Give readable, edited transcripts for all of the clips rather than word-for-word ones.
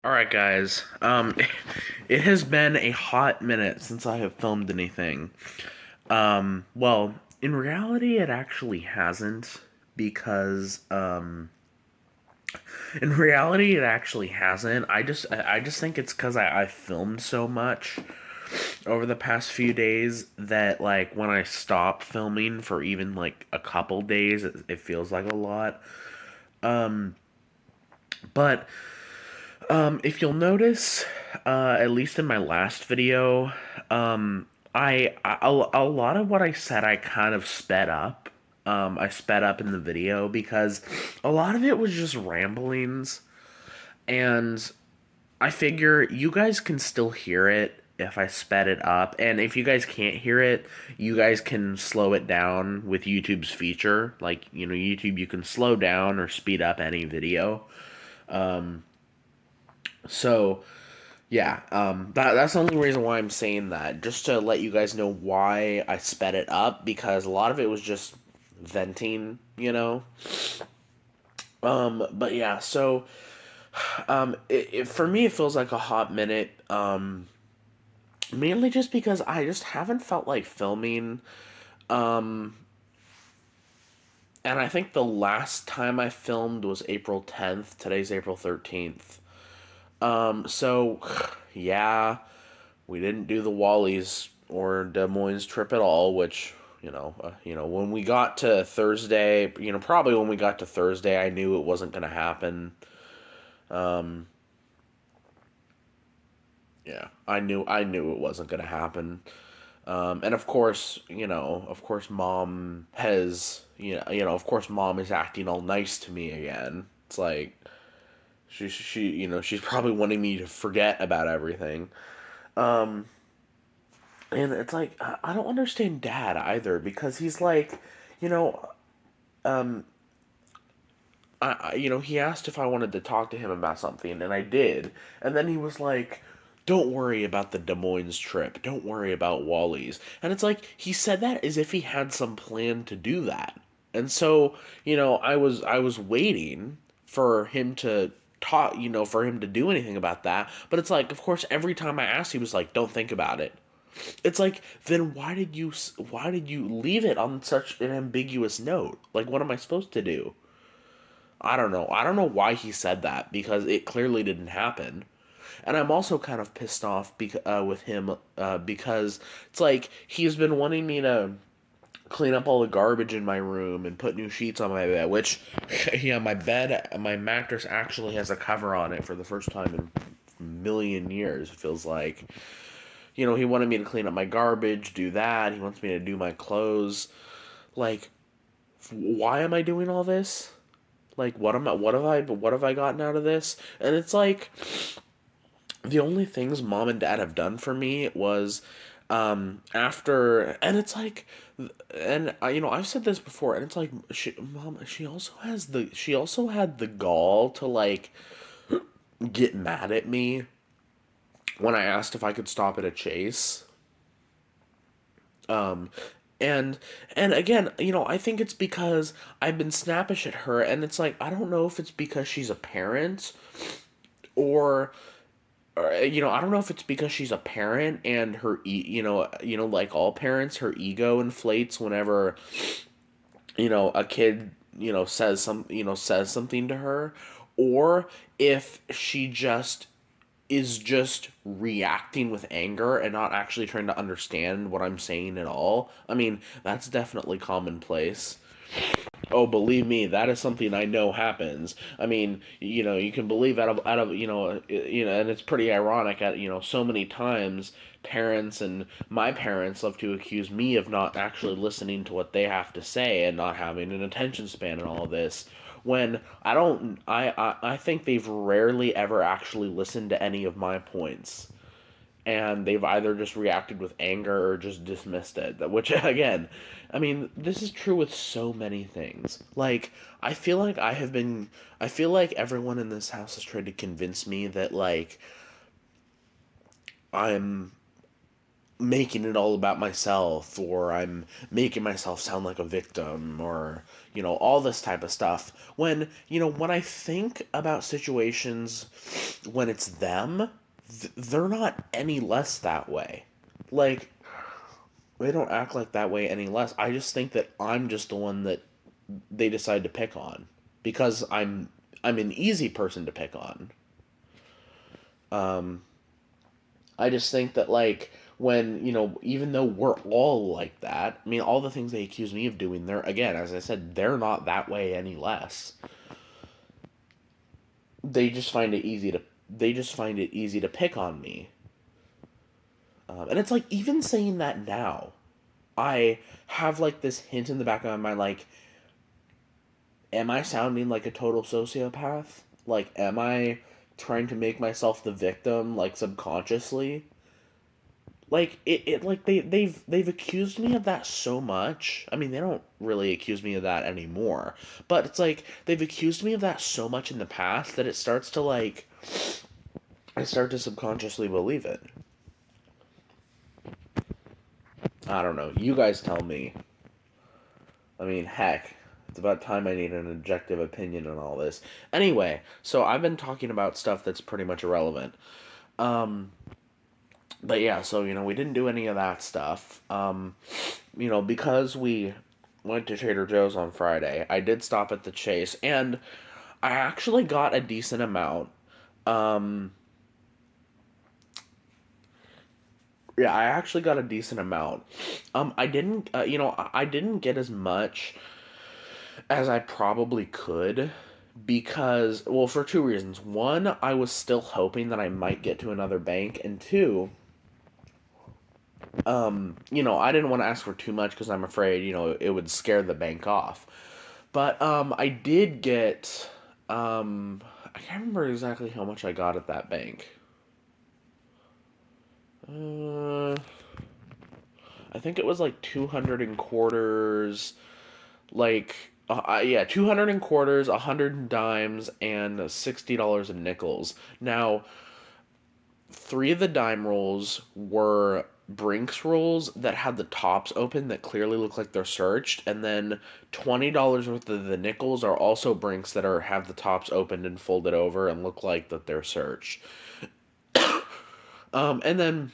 All right, guys. It has been a hot minute since I have filmed anything. Well, in reality, it actually hasn't because in reality, it actually hasn't. I just think it's because I filmed so much over the past few days that like when I stop filming for even like a couple days, it feels like a lot. But if you'll notice, at least in my last video, a lot of what I said I kind of sped up. I sped up in the video because a lot of it was just ramblings, and I figure you guys can still hear it if I sped it up, and if you guys can't hear it, you guys can slow it down with YouTube's feature. Like, YouTube, you can slow down or speed up any video. So yeah, that's the only reason why I'm saying that, just to let you guys know why I sped it up, because a lot of it was just venting. But yeah, so for me, it feels like a hot minute. Mainly just because I just haven't felt like filming. Um, and I think the last time I filmed was April 10th. Today's April 13th. So yeah, we didn't do the Wally's or Des Moines trip at all, which when we got to Thursday, probably when we got to Thursday, I knew it wasn't going to happen. Um, yeah, I knew it wasn't going to happen. And of course, mom has, of course, mom is acting all nice to me again. It's like she's probably wanting me to forget about everything. Um, And it's like I don't understand Dad either, because he's like, you know, um, he asked if I wanted to talk to him about something, and I did, and then he was like, "Don't worry about the Des Moines trip. Don't worry about Wally's." And it's like he said that as if he had some plan to do that, and so I was waiting for him to talk, for him to do anything about that. But it's like, of course, every time I asked, he was like, "Don't think about it." It's like, then why did you leave it on such an ambiguous note? Like, what am I supposed to do? I don't know. I don't know why he said that, because it clearly didn't happen. And I'm also kind of pissed off with him, because it's like he's been wanting me to clean up all the garbage in my room and put new sheets on my bed, which yeah, my mattress actually has a cover on it for the first time in a million years, it feels like. He wanted me to clean up my garbage, do that. He wants me to do my clothes. Like, why am I doing all this? Like, what have I gotten out of this? And it's like the only things mom and dad have done for me was after, and it's like, and I've said this before, and it's like she also had the gall to like get mad at me when I asked if I could stop at a Chase. Um, and and again, I think it's because I've been snappish at her, and it's like I don't know if it's because she's a parent, or I don't know if it's because she's a parent and like all parents, her ego inflates whenever a kid says something to her, or if she just reacting with anger and not actually trying to understand what I'm saying at all. I mean, that's definitely commonplace. Oh, believe me, that is something I know happens. I mean, you can believe out of and it's pretty ironic at so many times parents and my parents love to accuse me of not actually listening to what they have to say and not having an attention span and all of this, when I don't I think they've rarely ever actually listened to any of my points, and they've either just reacted with anger or just dismissed it. Which, again, I mean, this is true with so many things. Like, I feel like everyone in this house has tried to convince me that, like, I'm making it all about myself, or I'm making myself sound like a victim, or, all this type of stuff. When I think about situations when it's them, they're not any less that way. Like, they don't act like that way any less. I just think that I'm just the one that they decide to pick on because I'm an easy person to pick on. Um, I just think that, like, when, even though we're all like that, I mean, all the things they accuse me of doing, they're, again, as I said, they're not that way any less. They just find it easy to pick on me. And it's like, even saying that now, I have like this hint in the back of my mind, like, am I sounding like a total sociopath? Like, am I trying to make myself the victim, like, subconsciously? Like, like, they've accused me of that so much. I mean, they don't really accuse me of that anymore, but it's like they've accused me of that so much in the past that it starts to, like, I start to subconsciously believe it. I don't know. You guys tell me. I mean, heck, it's about time I need an objective opinion on all this. Anyway, so I've been talking about stuff that's pretty much irrelevant. Um, but yeah, so, we didn't do any of that stuff. Because we went to Trader Joe's on Friday, I did stop at the Chase, and I actually got a decent amount. Um, yeah, I actually got a decent amount. I didn't, I didn't get as much as I probably could because, well, for two reasons. One, I was still hoping that I might get to another bank, and two, I didn't want to ask for too much because I'm afraid, it would scare the bank off. But I did get, I can't remember exactly how much I got at that bank. Uh, I think it was like 200 in quarters, like, yeah, 200 in quarters, 100 in dimes, and $60 in nickels. Now, three of the dime rolls were Brinks rolls that had the tops open that clearly look like they're searched, and then $20 worth of the nickels are also Brinks that have the tops opened and folded over and look like that they're searched. And then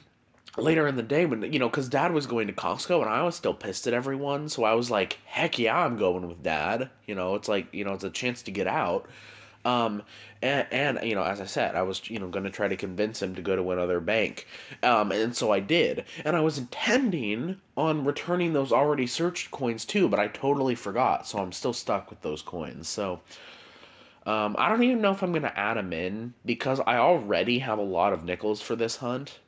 later in the day, when, because Dad was going to Costco and I was still pissed at everyone, so I was like, heck yeah, I'm going with Dad. It's like, it's a chance to get out. Um, and as I said, I was, going to try to convince him to go to another bank. And so I did. And I was intending on returning those already searched coins too, but I totally forgot. So I'm still stuck with those coins. So, I don't even know if I'm going to add them in because I already have a lot of nickels for this hunt.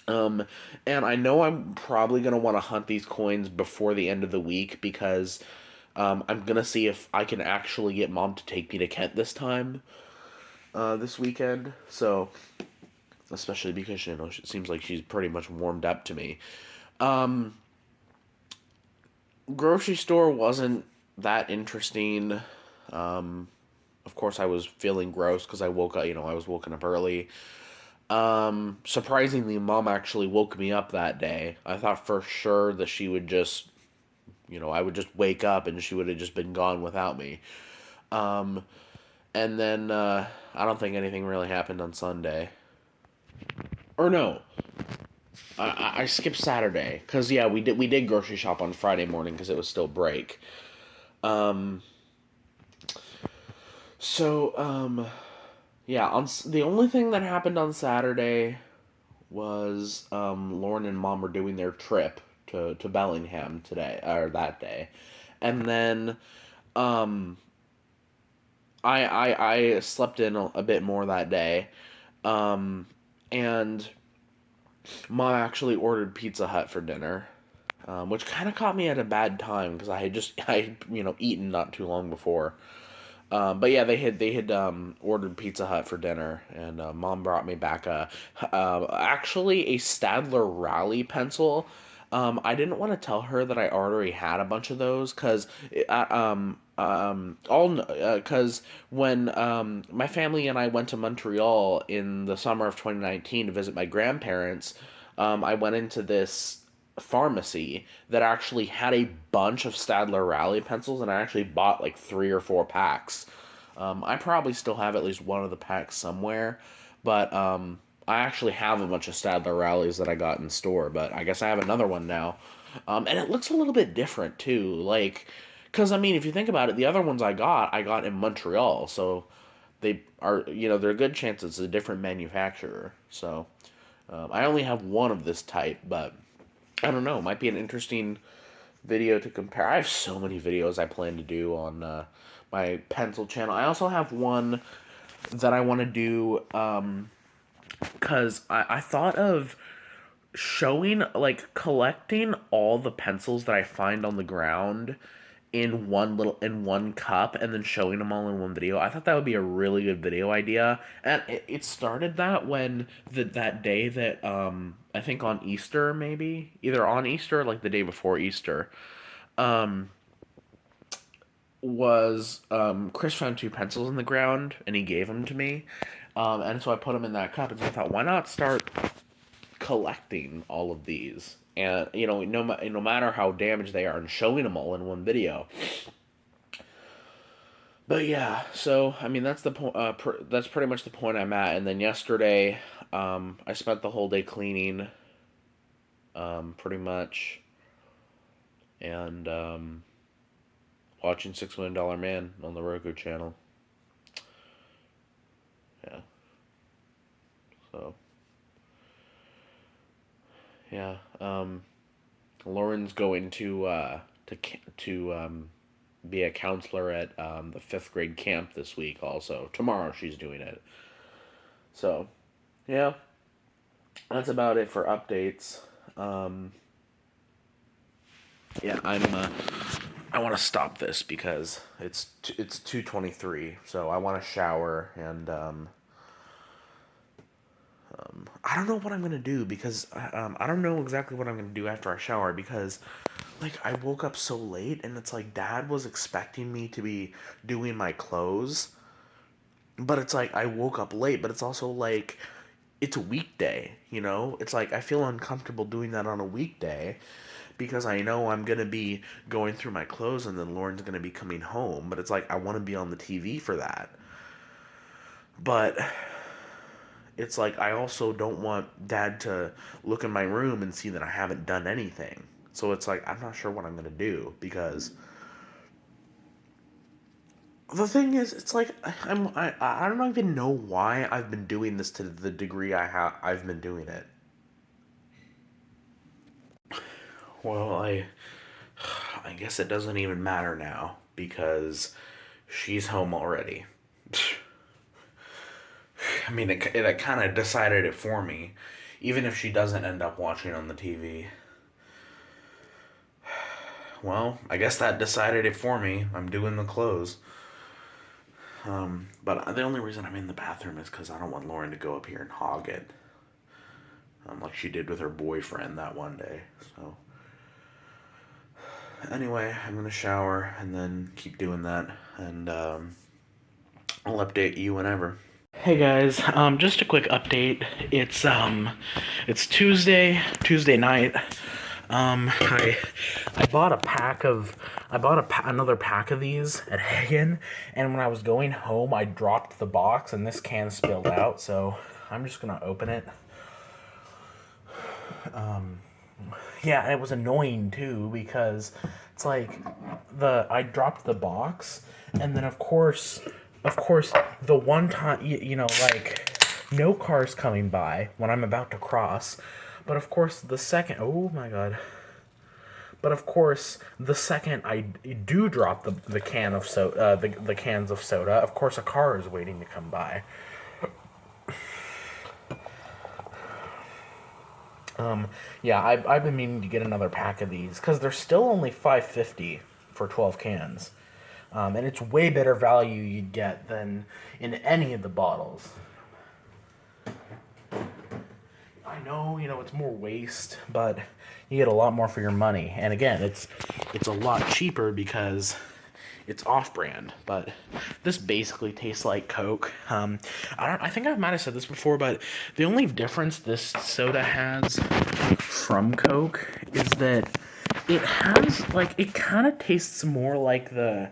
Um, and I know I'm probably going to want to hunt these coins before the end of the week because I'm gonna see if I can actually get Mom to take me to Kent this time, this weekend. So, especially because it seems like she's pretty much warmed up to me. Um, Grocery store wasn't that interesting. Um, of course, I was feeling gross because I woke up. I was woken up early. Surprisingly, Mom actually woke me up that day. I thought for sure that she would just, I would just wake up and she would have just been gone without me. Um, And then I don't think anything really happened on Sunday. Or no, I skipped Saturday because yeah, we did grocery shop on Friday morning because it was still break. Um, so yeah, the only thing that happened on Saturday was Lauren and Mom were doing their trip to Bellingham today or that day, and then um I slept in a bit more that day. Um, and Mom actually ordered Pizza Hut for dinner, which kind of caught me at a bad time because I had, eaten not too long before. But yeah, they had ordered Pizza Hut for dinner, and Mom brought me back actually a Stadler Rally pencil. I didn't want to tell her that I already had a bunch of those all because when my family and I went to Montreal in the summer of 2019 to visit my grandparents, I went into this pharmacy that actually had a bunch of Stadler Rally pencils, and I actually bought like 3 or 4 packs. I probably still have at least one of the packs somewhere, but I actually have a bunch of Stadler Rallies that I got in store, but I guess I have another one now. And it looks a little bit different too, like, because I mean, if you think about it, the other ones I got in Montreal, so they are, they're a good chance it's a different manufacturer. So I only have one of this type, but I don't know. It might be an interesting video to compare. I have so many videos I plan to do on my pencil channel. I also have one that I want to do because I thought of showing, like, collecting all the pencils that I find on the ground in one cup and then showing them all in one video. I thought that would be a really good video idea, and it started that when that day that I think on Easter, maybe either on Easter or like the day before Easter, um was Chris found 2 pencils in the ground and he gave them to me, and so I put them in that cup, and so I thought, why not start collecting all of these, and no matter how damaged they are, and showing them all in one video. But yeah, so I mean that's the point. That's pretty much the point I'm at. And then yesterday, I spent the whole day cleaning, pretty much, and watching $6 Million Man on the Roku channel. Yeah. So yeah, Lauren's going to be a counselor at the 5th grade camp this week. Also tomorrow she's doing it. So yeah, that's about it for updates. Um, yeah, I want to stop this because it's 2:23, so I want to shower, and I don't know what I'm gonna do because I don't know exactly what I'm gonna do after I shower because, like, I woke up so late, and it's like Dad was expecting me to be doing my clothes, but it's like I woke up late, but it's also like it's a weekday, It's like I feel uncomfortable doing that on a weekday because I know I'm going to be going through my clothes and then Lauren's going to be coming home, but it's like I want to be on the TV for that. But it's like I also don't want Dad to look in my room and see that I haven't done anything. So it's like I'm not sure what I'm going to do because the thing is, it's like I don't even know why I've been doing this to the degree I've been doing it. Well, I guess it doesn't even matter now because she's home already. I mean, it kind of decided it for me, even if she doesn't end up watching on the TV. Well, I guess that decided it for me. I'm doing the clothes. But the only reason I'm in the bathroom is because I don't want Lauren to go up here and hog it, like she did with her boyfriend that one day. So anyway, I'm gonna shower and then keep doing that, and I'll update you whenever. Hey guys, just a quick update. It's Tuesday night. I bought another pack of these at Hagen, and when I was going home, I dropped the box, and this can spilled out. So I'm just gonna open it. Yeah, it was annoying too because it's like I dropped the box, and then of course, the one time like no cars coming by when I'm about to cross, but of course the second, oh my god. But of course, the second I do drop the can of soda, the cans of soda, of course a car is waiting to come by. Yeah, I've been meaning to get another pack of these because they're still only $5.50 for 12 cans, and it's way better value you'd get than in any of the bottles. I know, it's more waste, but you get a lot more for your money. And again, it's a lot cheaper because it's off-brand, but this basically tastes like Coke. I think I might have said this before, but the only difference this soda has from Coke is that it has like it kind of tastes more like the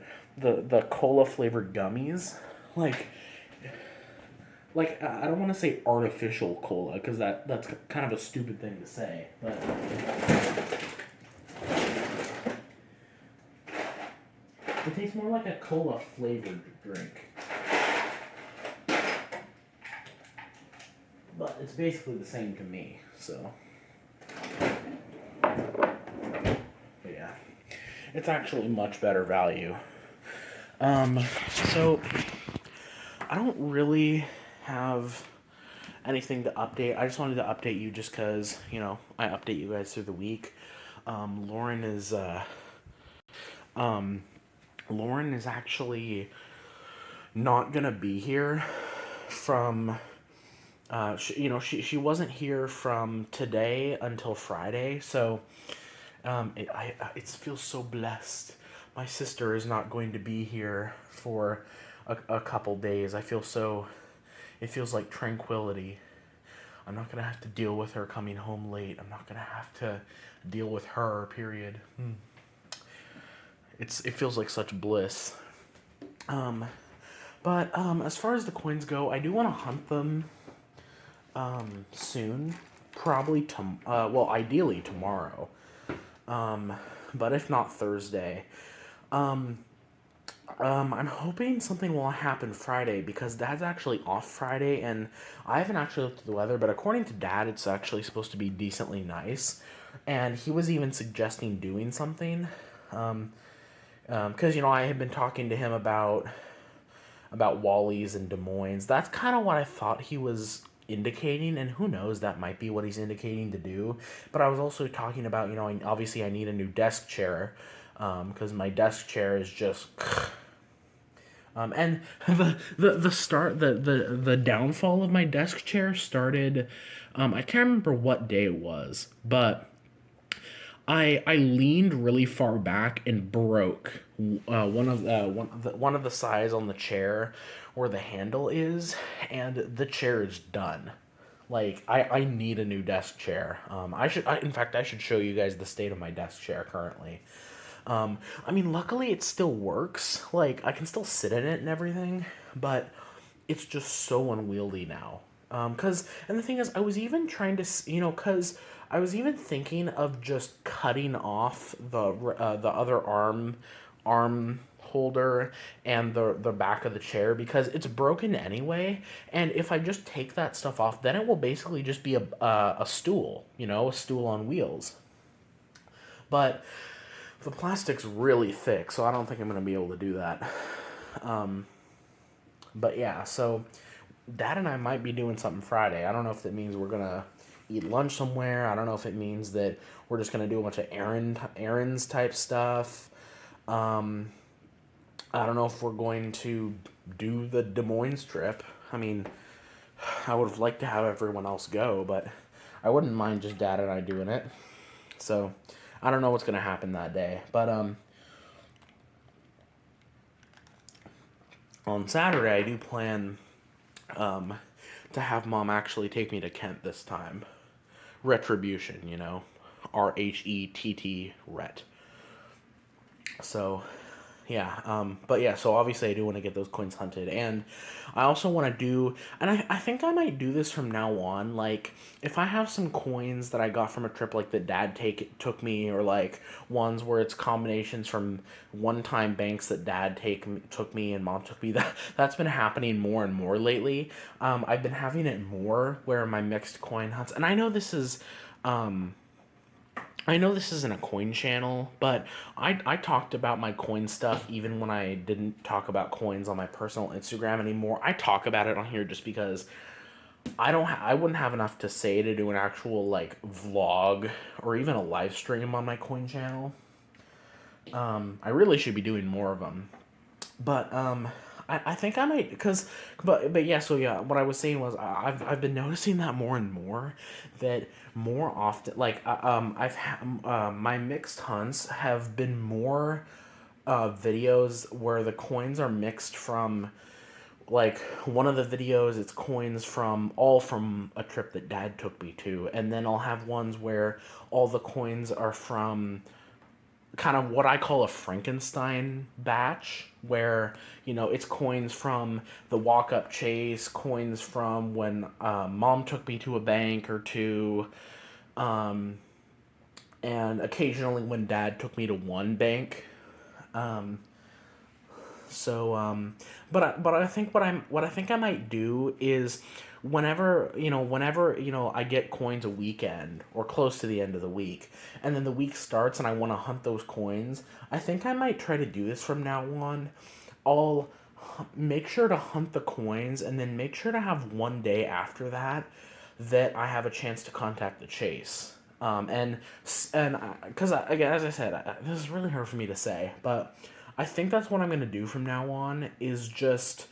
cola flavored gummies, like I don't want to say artificial cola because that's kind of a stupid thing to say, but it tastes more like a cola flavored drink. But it's basically the same to me, so yeah, it's actually much better value. So I don't really have anything to update. I just wanted to update you just because, I update you guys through the week. Lauren is, Lauren is actually not gonna be here from, she wasn't here from today until Friday, so, it feels so blessed. My sister is not going to be here for a couple days. It feels like tranquility. I'm not gonna have to deal with her coming home late. I'm not gonna have to deal with her. Period. It feels like such bliss. Um, but as far as the coins go, I do want to hunt them soon. Probably ideally tomorrow. But if not Thursday. Um, I'm hoping something will happen Friday because Dad's actually off Friday, and I haven't actually looked at the weather, but according to Dad, it's actually supposed to be decently nice, and he was even suggesting doing something, because I had been talking to him about Wally's and Des Moines. That's kind of what I thought he was indicating, and who knows, that might be what he's indicating to do. But I was also talking about, obviously I need a new desk chair, because my desk chair is just and the downfall of my desk chair started. I can't remember what day it was, but I leaned really far back and broke one of the sides on the chair where the handle is, and the chair is done. Like I need a new desk chair. In fact, I should show you guys the state of my desk chair currently. I mean, luckily it still works. Like, I can still sit in it and everything, but it's just so unwieldy now. And the thing is, I was even trying to, because I was even thinking of just cutting off the other arm holder and the back of the chair because it's broken anyway. And if I just take that stuff off, then it will basically just be a stool, a stool on wheels. But the plastic's really thick, so I don't think I'm going to be able to do that. But yeah, so Dad and I might be doing something Friday. I don't know if that means we're going to eat lunch somewhere. I don't know if it means that we're just going to do a bunch of errands type stuff. I don't know if we're going to do the Des Moines trip. I mean, I would have liked to have everyone else go, but I wouldn't mind just Dad and I doing it. So I don't know what's gonna happen that day, but on Saturday I do plan to have Mom actually take me to Kent this time. Retribution, RHETT ret. So but yeah, so obviously I do want to get those coins hunted, and I also want to do, and I think I might do this from now on, like, if I have some coins that I got from a trip, like, that Dad took me, or, like, ones where it's combinations from one-time banks that Dad took me and Mom took me, that's been happening more and more lately. I've been having it more where my mixed coin hunts, and I know this isn't a coin channel, but I talked about my coin stuff even when I didn't talk about coins on my personal Instagram anymore. I talk about it on here just because I wouldn't have enough to say to do an actual, like, vlog or even a live stream on my coin channel. I really should be doing more of them. But I think I might, but yeah, so yeah, what I was saying was I've been noticing that more and more, that more often, like, my mixed hunts have been more videos where the coins are mixed from, like, one of the videos, it's coins from a trip that Dad took me to, and then I'll have ones where all the coins are from kind of what I call a Frankenstein batch, where, it's coins from the walk up chase, coins from when Mom took me to a bank or two, um, and occasionally when Dad took me to one bank. Um, but I think what I think I might do is, whenever I get coins a weekend or close to the end of the week, and then the week starts and I want to hunt those coins, I think I might try to do this from now on. I'll make sure to hunt the coins, and then make sure to have one day after that I have a chance to contact the chase. And because, again, as I said, this is really hard for me to say, but I think that's what I'm gonna do from now on. Is just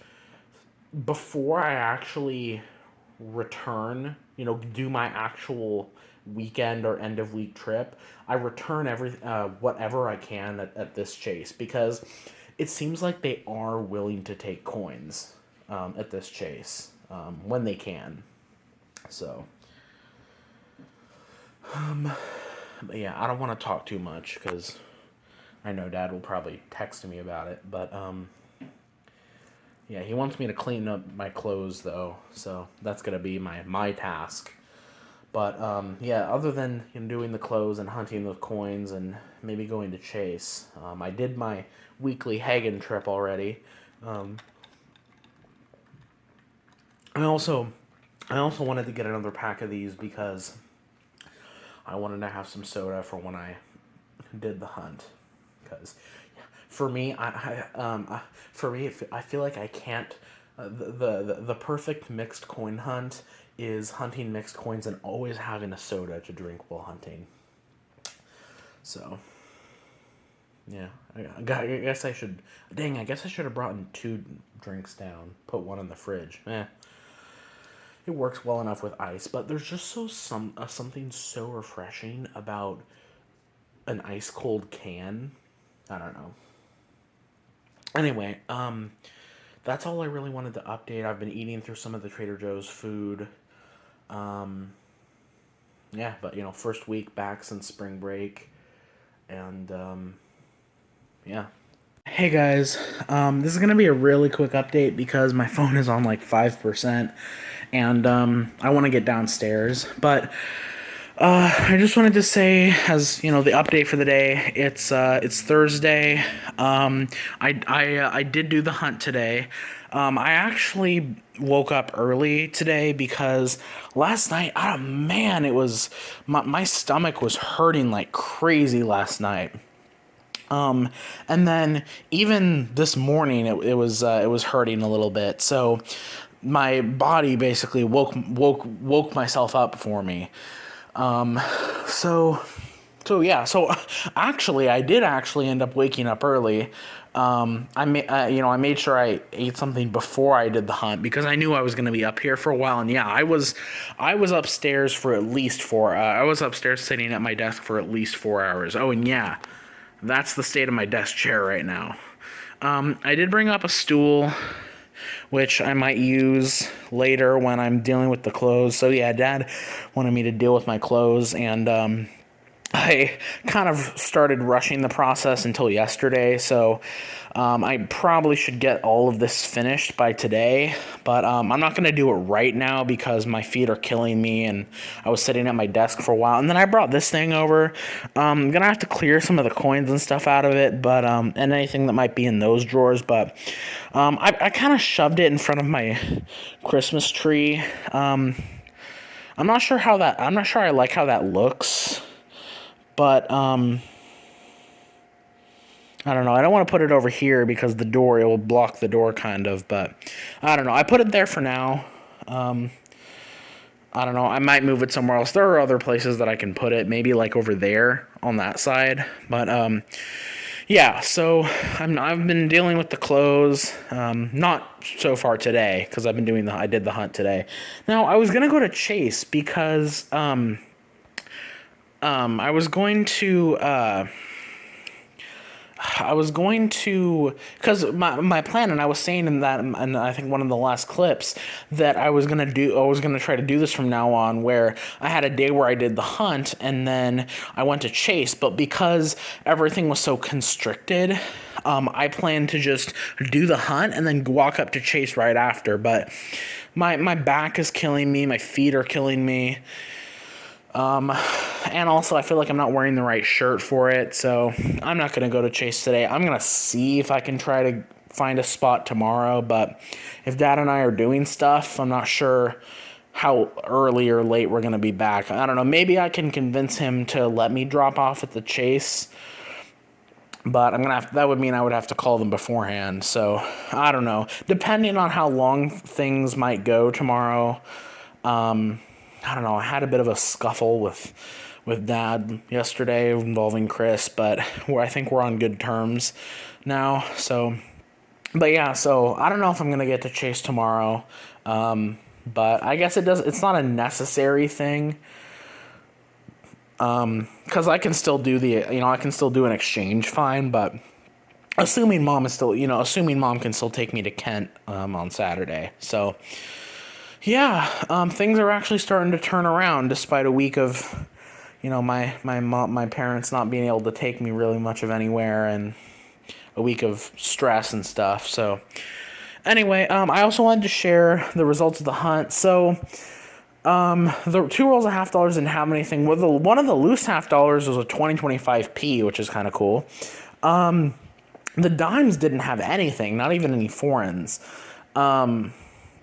before I actually return, do my actual weekend or end of week trip, I return whatever I can at this chase, because it seems like they are willing to take coins at this chase when they can. So, but yeah, I don't want to talk too much because I know Dad will probably text me about it. But yeah, he wants me to clean up my clothes though, so that's gonna be my task. But yeah, other than doing the clothes and hunting the coins and maybe going to chase, I did my weekly Hagen trip already. Um, I also I also wanted to get another pack of these because I wanted to have some soda for when I did the hunt. Because for me, I feel like I can't. The perfect mixed coin hunt is hunting mixed coins and always having a soda to drink while hunting. So yeah, I guess I should. Dang, I guess I should have brought in two drinks down. Put one in the fridge. It works well enough with ice, but there's just something so refreshing about an ice cold can. I don't know. Anyway, that's all I really wanted to update. I've been eating through some of the Trader Joe's food. Um, yeah, but first week back since spring break, and yeah. Hey guys, this is gonna be a really quick update because my phone is on like 5%, and I want to get downstairs. But I just wanted to say, as the update for the day. It's Thursday. I did do the hunt today. I actually woke up early today because last night, oh man, it was my stomach was hurting like crazy last night. And then even this morning, it was hurting a little bit. So my body basically woke myself up for me. So yeah. So actually, I did actually end up waking up early. I made sure I ate something before I did the hunt because I knew I was going to be up here for a while. And yeah, I was upstairs for at least four. I was upstairs sitting at my desk for at least 4 hours. Oh, and yeah, that's the state of my desk chair right now. I did bring up a stool, which I might use later when I'm dealing with the clothes. So yeah, Dad wanted me to deal with my clothes, and I kind of started rushing the process until yesterday, so I probably should get all of this finished by today, but I'm not going to do it right now because my feet are killing me, and I was sitting at my desk for a while, and then I brought this thing over. I'm going to have to clear some of the coins and stuff out of it, but and anything that might be in those drawers, but I kind of shoved it in front of my Christmas tree. I'm not sure I like how that looks. But I don't know. I don't want to put it over here because it will block the door kind of. But I don't know. I put it there for now. Um, I don't know. I might move it somewhere else. There are other places that I can put it. Maybe like over there on that side. But yeah. So I've been dealing with the clothes. Not so far today because I did the hunt today. Now I was gonna go to Chase because I was going to. I was going to, because my plan, and I was saying in that, and I think one of the last clips, that I was gonna try to do this from now on, where I had a day where I did the hunt, and then I went to chase, but because everything was so constricted, I planned to just do the hunt and then walk up to chase right after, but my back is killing me, my feet are killing me. And also, I feel like I'm not wearing the right shirt for it, so I'm not going to go to chase today. I'm going to see if I can try to find a spot tomorrow, but if Dad and I are doing stuff, I'm not sure how early or late we're going to be back. I don't know. Maybe I can convince him to let me drop off at the chase, but that would mean I would have to call them beforehand, so I don't know. Depending on how long things might go tomorrow, I don't know. I had a bit of a scuffle with Dad yesterday involving Chris, but I think we're on good terms now. So, but yeah. So I don't know if I'm gonna get to chase tomorrow, but I guess it's not a necessary thing. Because I can still do I can still do an exchange fine, but assuming assuming Mom can still take me to Kent on Saturday. So yeah, things are actually starting to turn around despite a week of, my parents not being able to take me really much of anywhere, and a week of stress and stuff. So anyway, I also wanted to share the results of the hunt. So the two rolls of half dollars didn't have anything. One of the loose half dollars was a 2025p, which is kind of cool. The dimes didn't have anything, not even any foreigns.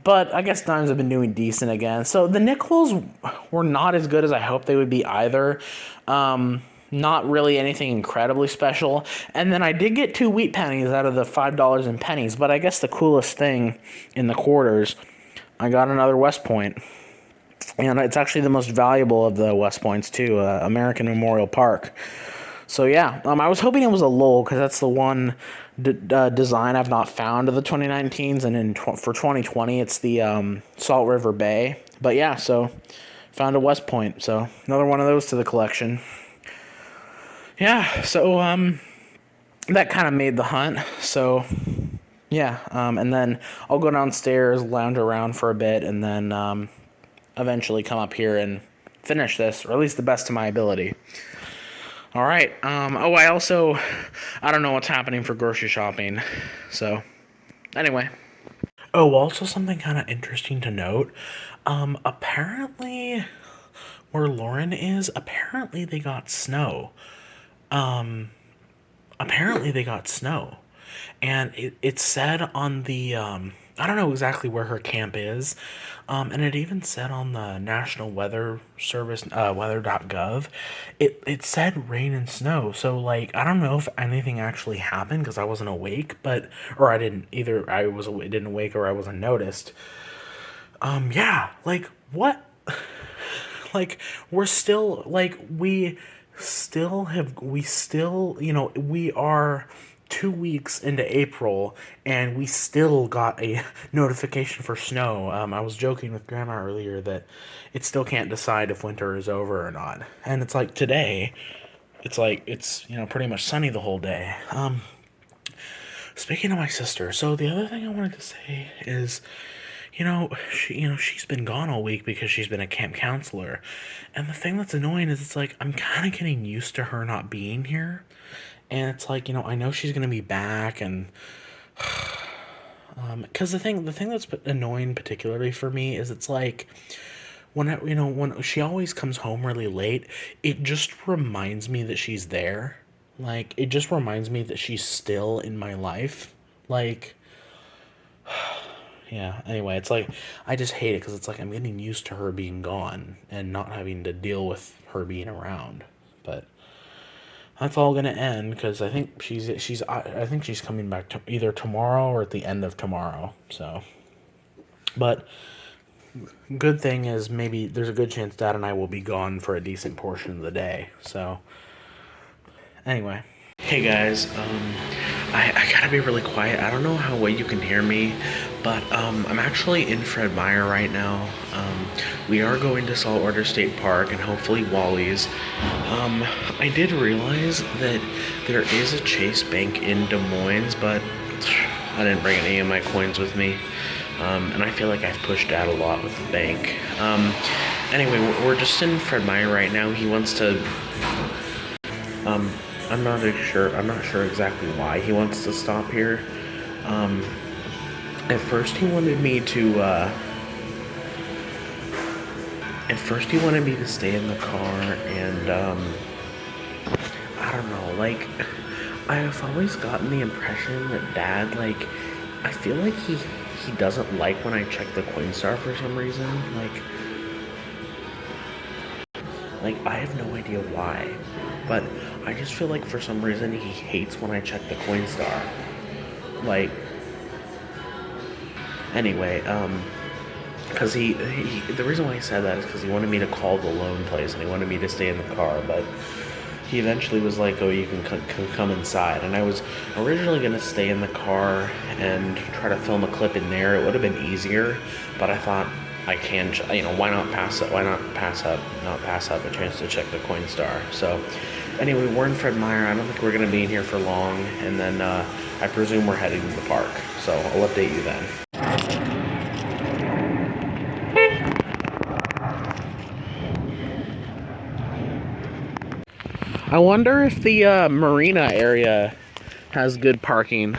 But I guess dimes have been doing decent again. So the nickels were not as good as I hoped they would be either. Not really anything incredibly special. And then I did get 2 wheat pennies out of the $5 in pennies. But I guess the coolest thing in the quarters, I got another West Point. And it's actually the most valuable of the West Points too, American Memorial Park. So yeah, I was hoping it was a Lowell because that's the one design I've not found of the 2019s, and for 2020 it's the Salt River Bay. But yeah, so found a West Point, so another one of those to the collection. Yeah, so that kind of made the hunt. So yeah, and then I'll go downstairs, lounge around for a bit, and then eventually come up here and finish this, or at least the best of my ability. All right. I don't know what's happening for grocery shopping. So, anyway. Oh, also something kind of interesting to note. Apparently, where Lauren is, apparently they got snow. Apparently they got snow. And it said on the, I don't know exactly where her camp is, and it even said on the National Weather Service, weather.gov, it said rain and snow. So, like, I don't know if anything actually happened because I wasn't awake, or I didn't, either didn't awake or I wasn't noticed. Yeah, like, what? Like, we still, we are 2 weeks into April, and we still got a notification for snow. I was joking with Grandma earlier that it still can't decide if winter is over or not. And it's like today, it's pretty much sunny the whole day. Speaking of my sister, so the other thing I wanted to say is, she's been gone all week because she's been a camp counselor. And the thing that's annoying is it's like I'm kind of getting used to her not being here. And it's like, I know she's going to be back, and cuz the thing that's annoying particularly for me is it's like when she always comes home really late, it just reminds me that she's there. Like, it just reminds me that she's still in my life. Like, yeah, anyway, it's like I just hate it because it's like I'm getting used to her being gone and not having to deal with her being around. But that's all gonna end because I think I think she's coming back to either tomorrow or at the end of tomorrow. So, but good thing is maybe there's a good chance Dad and I will be gone for a decent portion of the day. So, anyway. Hey guys, I gotta be really quiet. I don't know how well you can hear me, But I'm actually in Fred Meyer right now. We are going to Saltwater State Park and hopefully Wally's. I did realize that there is a Chase Bank in Des Moines, but I didn't bring any of my coins with me. And I feel like I've pushed Dad a lot with the bank. Anyway, we're just in Fred Meyer right now. He wants to. Um, I'm not sure. I'm not sure exactly why he wants to stop here. Um, at first, he wanted me to. At first, he wanted me to stay in the car, and I don't know. Like, I've always gotten the impression that Dad, like, I feel like he doesn't like when I check the Coinstar for some reason. Like I have no idea why, but I just feel like for some reason he hates when I check the Coinstar. Like, anyway, because the reason why he said that is because he wanted me to call the loan place and he wanted me to stay in the car, but he eventually was like, "Oh, you can come inside." And I was originally gonna stay in the car and try to film a clip in there. It would have been easier, but I thought I can, why not pass it? Why not pass up a chance to check the Coinstar? So, anyway, we're in Fred Meyer. I don't think we're gonna be in here for long, and then I presume we're heading to the park. So I'll update you then. I wonder if the marina area has good parking.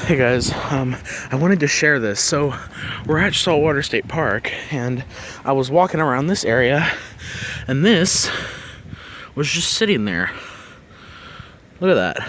Hey guys, I wanted to share this. So, we're at Saltwater State Park, and I was walking around this area, and this was just sitting there. Look at that.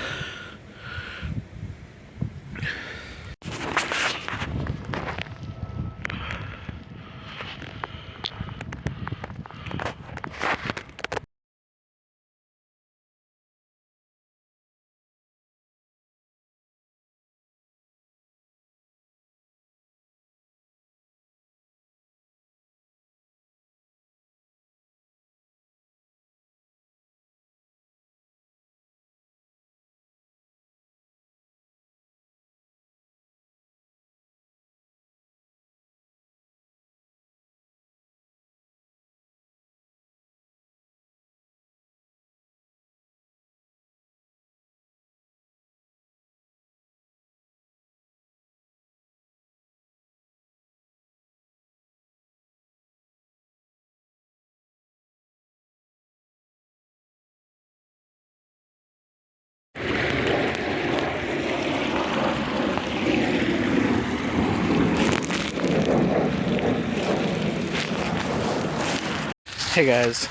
Hey guys,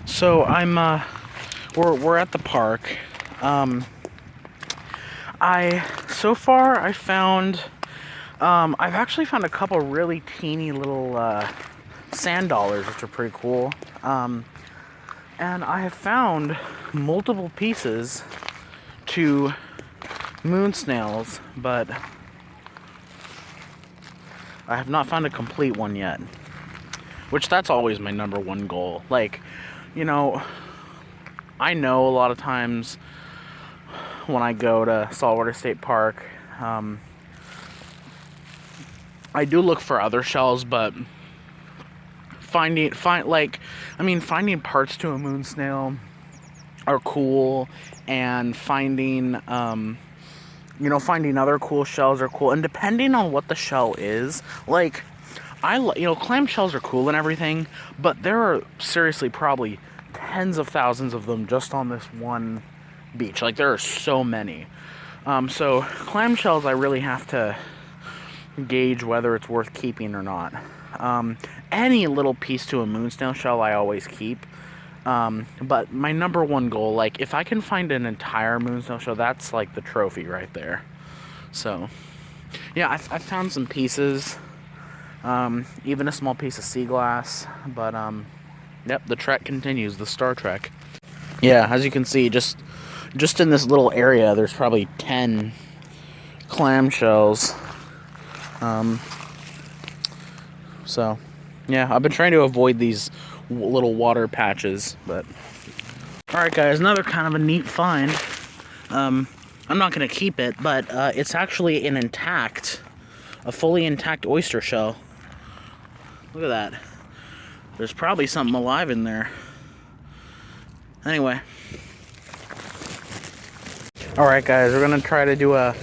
so we're at the park. So far I found, I've actually found a couple really teeny little, sand dollars, which are pretty cool. And I have found multiple pieces to moon snails, but I have not found a complete one yet. Which that's always my number one goal. Like, I know a lot of times when I go to Saltwater State Park, I do look for other shells, but finding parts to a moon snail are cool, and finding finding other cool shells are cool, and depending on what the shell is, like, clam shells are cool and everything, but there are seriously probably tens of thousands of them just on this one beach. Like, there are so many. So clam shells, I really have to gauge whether it's worth keeping or not. Any little piece to a moon snail shell, I always keep. But my number one goal, like, if I can find an entire moon snail shell, that's like the trophy right there. So, yeah, I found some pieces, even a small piece of sea glass. But yep, the trek continues. The Star Trek. Yeah, as you can see, just in this little area, there's probably 10 clamshells. So, yeah, I've been trying to avoid these little water patches, but... Alright, guys, another kind of a neat find. I'm not going to keep it, but it's actually a fully intact oyster shell. Look at that. There's probably something alive in there. Anyway. Alright, guys, we're going to try to do a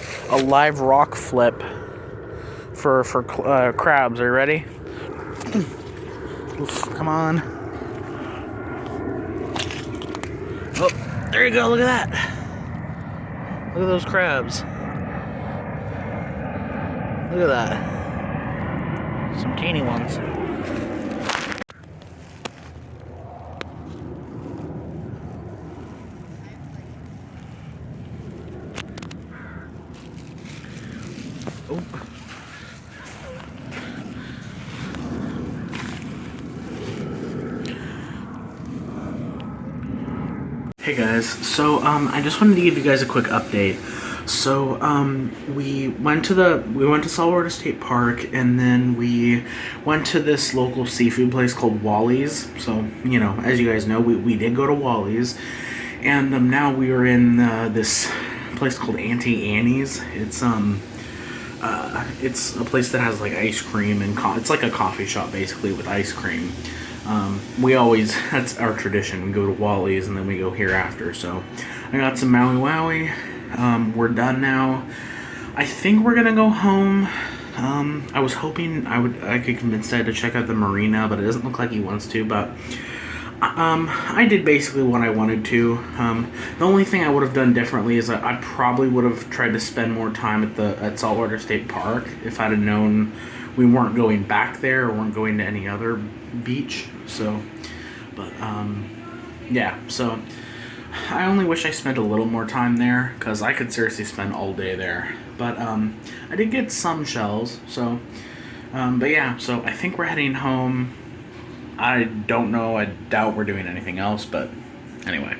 live rock flip for crabs. Are you ready? Come on. Oh, there you go. Look at that. Look at those crabs. Look at that. Some teeny ones. Oh. Hey guys, so I just wanted to give you guys a quick update. So we went to Saltwater State Park, and then we went to this local seafood place called Wally's. So, you know, as you guys know, we did go to Wally's, and now we are in this place called Auntie Annie's. It's a place that has like ice cream and it's like a coffee shop basically with ice cream. That's our tradition. We go to Wally's and then we go here after. So I got some Maui Wowie. We're done now. I think we're gonna go home. I was hoping I could convince Dad to check out the marina, but it doesn't look like he wants to. But I did basically what I wanted to. The only thing I would have done differently is I probably would have tried to spend more time at Saltwater State Park if I'd have known we weren't going back there or weren't going to any other beach. So, but yeah. So I only wish I spent a little more time there, because I could seriously spend all day there. But I did get some shells. So, but yeah. So I think we're heading home. I don't know. I doubt we're doing anything else, but anyway.